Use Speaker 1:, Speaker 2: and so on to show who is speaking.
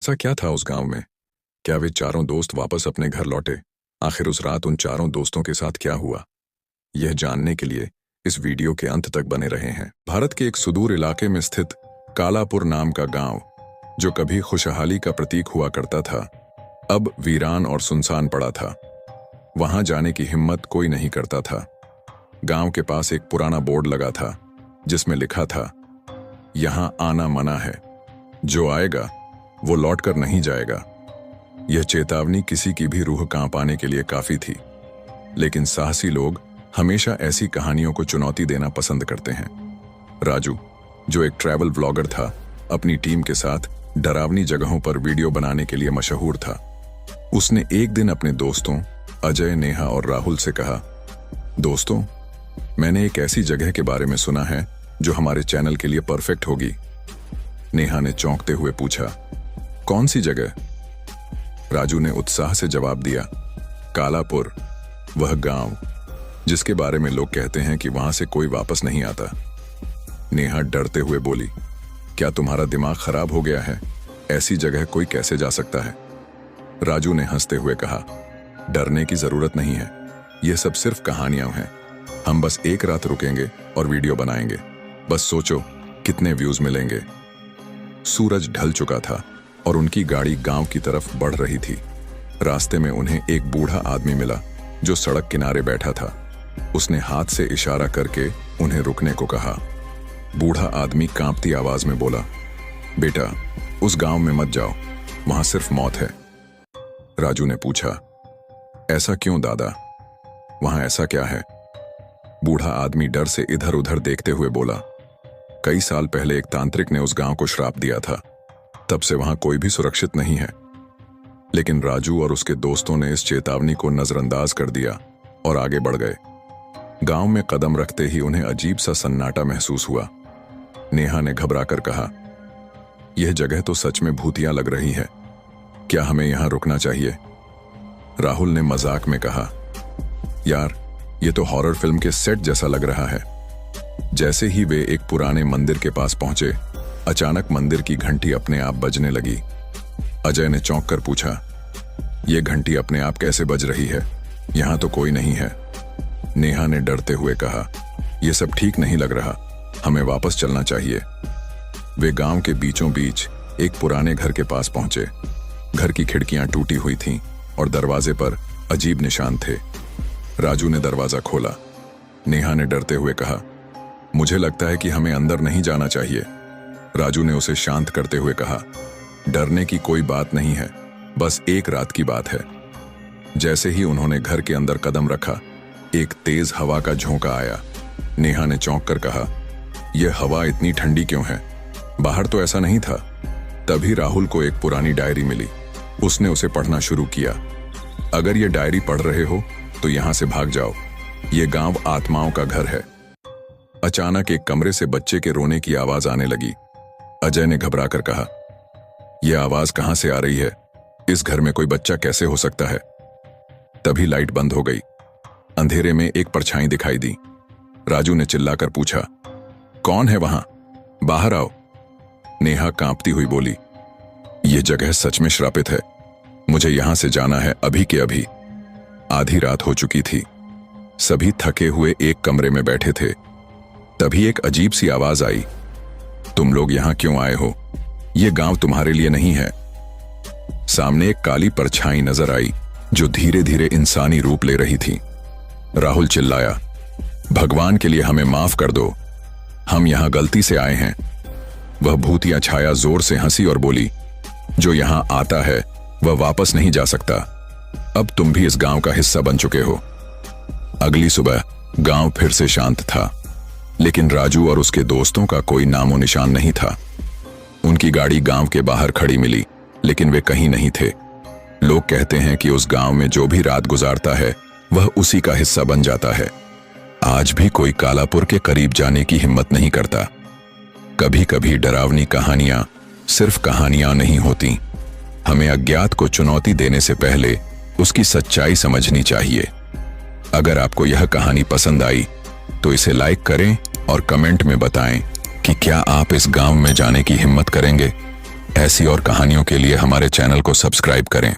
Speaker 1: ऐसा क्या था उस गांव में? क्या वे चारों दोस्त वापस अपने घर लौटे? आखिर उस रात उन चारों दोस्तों के साथ क्या हुआ? यह जानने के लिए इस वीडियो के अंत तक बने रहे हैं। भारत के एक सुदूर इलाके में स्थित कालापुर नाम का गांव, जो कभी खुशहाली का प्रतीक हुआ करता था, अब वीरान और सुनसान पड़ा था। वहां जाने की हिम्मत कोई नहीं करता था। गांव के पास एक पुराना बोर्ड लगा था, जिसमें लिखा था, यहां आना मना है, जो आएगा वो लौटकर नहीं जाएगा। यह चेतावनी किसी की भी रूह कांप आने के लिए काफी थी। लेकिन साहसी लोग हमेशा ऐसी कहानियों को चुनौती देना पसंद करते हैं। राजू, जो एक ट्रैवल व्लॉगर था, अपनी टीम के साथ डरावनी जगहों पर वीडियो बनाने के लिए मशहूर था। उसने एक दिन अपने दोस्तों अजय, नेहा और राहुल से कहा, दोस्तों, मैंने एक ऐसी जगह के बारे में सुना है जो हमारे चैनल के लिए परफेक्ट होगी। नेहा ने चौंकते हुए पूछा, कौन सी जगह? राजू ने उत्साह से जवाब दिया, कालापुर, वह गांव जिसके बारे में लोग कहते हैं कि वहां से कोई वापस नहीं आता। नेहा डरते हुए बोली, क्या तुम्हारा दिमाग खराब हो गया है? ऐसी जगह कोई कैसे जा सकता है? राजू ने हंसते हुए कहा, डरने की जरूरत नहीं है, यह सब सिर्फ कहानियां हैं। हम बस एक रात रुकेंगे और वीडियो बनाएंगे। बस सोचो कितने व्यूज मिलेंगे। सूरज ढल चुका था और उनकी गाड़ी गांव की तरफ बढ़ रही थी। रास्ते में उन्हें एक बूढ़ा आदमी मिला जो सड़क किनारे बैठा था। उसने हाथ से इशारा करके उन्हें रुकने को कहा। बूढ़ा आदमी कांपती आवाज में बोला, बेटा, उस गांव में मत जाओ, वहां सिर्फ मौत है। राजू ने पूछा, ऐसा क्यों दादा? वहां ऐसा क्या है? बूढ़ा आदमी डर से इधर उधर देखते हुए बोला, कई साल पहले एक तांत्रिक ने उस गांव को श्राप दिया था। तब से वहां कोई भी सुरक्षित नहीं है। लेकिन राजू और उसके दोस्तों ने इस चेतावनी को नजरअंदाज कर दिया और आगे बढ़ गए। गांव में कदम रखते ही उन्हें अजीब सा सन्नाटा महसूस हुआ। नेहा ने घबराकर कहा, यह जगह तो सच में भूतिया लग रही है, क्या हमें यहां रुकना चाहिए? राहुल ने मजाक में कहा, यार, यह तो हॉरर फिल्म के सेट जैसा लग रहा है। जैसे ही वे एक पुराने मंदिर के पास पहुंचे, अचानक मंदिर की घंटी अपने आप बजने लगी। अजय ने चौंक कर पूछा, यह घंटी अपने आप कैसे बज रही है? यहां तो कोई नहीं है। नेहा ने डरते हुए कहा, यह सब ठीक नहीं लग रहा, हमें वापस चलना चाहिए। वे गांव के बीचों बीच एक पुराने घर के पास पहुंचे। घर की खिड़कियां टूटी हुई थीं और दरवाजे पर अजीब निशान थे। राजू ने दरवाजा खोला। नेहा ने डरते हुए कहा, मुझे लगता है कि हमें अंदर नहीं जाना चाहिए। राजू ने उसे शांत करते हुए कहा, डरने की कोई बात नहीं है, बस एक रात की बात है। जैसे ही उन्होंने घर के अंदर कदम रखा, एक तेज हवा का झोंका आया। नेहा ने चौंक कर कहा, यह हवा इतनी ठंडी क्यों है? बाहर तो ऐसा नहीं था। तभी राहुल को एक पुरानी डायरी मिली। उसने उसे पढ़ना शुरू किया। अगर ये डायरी पढ़ रहे हो तो यहां से भाग जाओ, ये गांव आत्माओं का घर है। अचानक एक कमरे से बच्चे के रोने की आवाज आने लगी। अजय ने घबराकर कहा, यह आवाज कहां से आ रही है? इस घर में कोई बच्चा कैसे हो सकता है? तभी लाइट बंद हो गई। अंधेरे में एक परछाई दिखाई दी। राजू ने चिल्लाकर पूछा, कौन है वहां? बाहर आओ। नेहा कांपती हुई बोली, यह जगह सच में श्रापित है, मुझे यहां से जाना है अभी के अभी। आधी रात हो चुकी थी। सभी थके हुए एक कमरे में बैठे थे। तभी एक अजीब सी आवाज आई, तुम लोग यहां क्यों आए हो? यह गांव तुम्हारे लिए नहीं है। सामने एक काली परछाई नजर आई जो धीरे धीरे इंसानी रूप ले रही थी। राहुल चिल्लाया, भगवान के लिए हमें माफ कर दो, हम यहां गलती से आए हैं। वह भूतिया छाया जोर से हंसी और बोली, जो यहां आता है वह वापस नहीं जा सकता। अब तुम भी इस गांव का हिस्सा बन चुके हो। अगली सुबह गांव फिर से शांत था, लेकिन राजू और उसके दोस्तों का कोई नामो निशान नहीं था। उनकी गाड़ी गांव के बाहर खड़ी मिली, लेकिन वे कहीं नहीं थे। लोग कहते हैं कि उस गांव में जो भी रात गुजारता है वह उसी का हिस्सा बन जाता है। आज भी कोई कालापुर के करीब जाने की हिम्मत नहीं करता। कभी कभी डरावनी कहानियां सिर्फ कहानियां नहीं होती। हमें अज्ञात को चुनौती देने से पहले उसकी सच्चाई समझनी चाहिए। अगर आपको यह कहानी पसंद आई तो इसे लाइक करें और कमेंट में बताएं कि क्या आप इस गांव में जाने की हिम्मत करेंगे। ऐसी और कहानियों के लिए हमारे चैनल को सब्सक्राइब करें।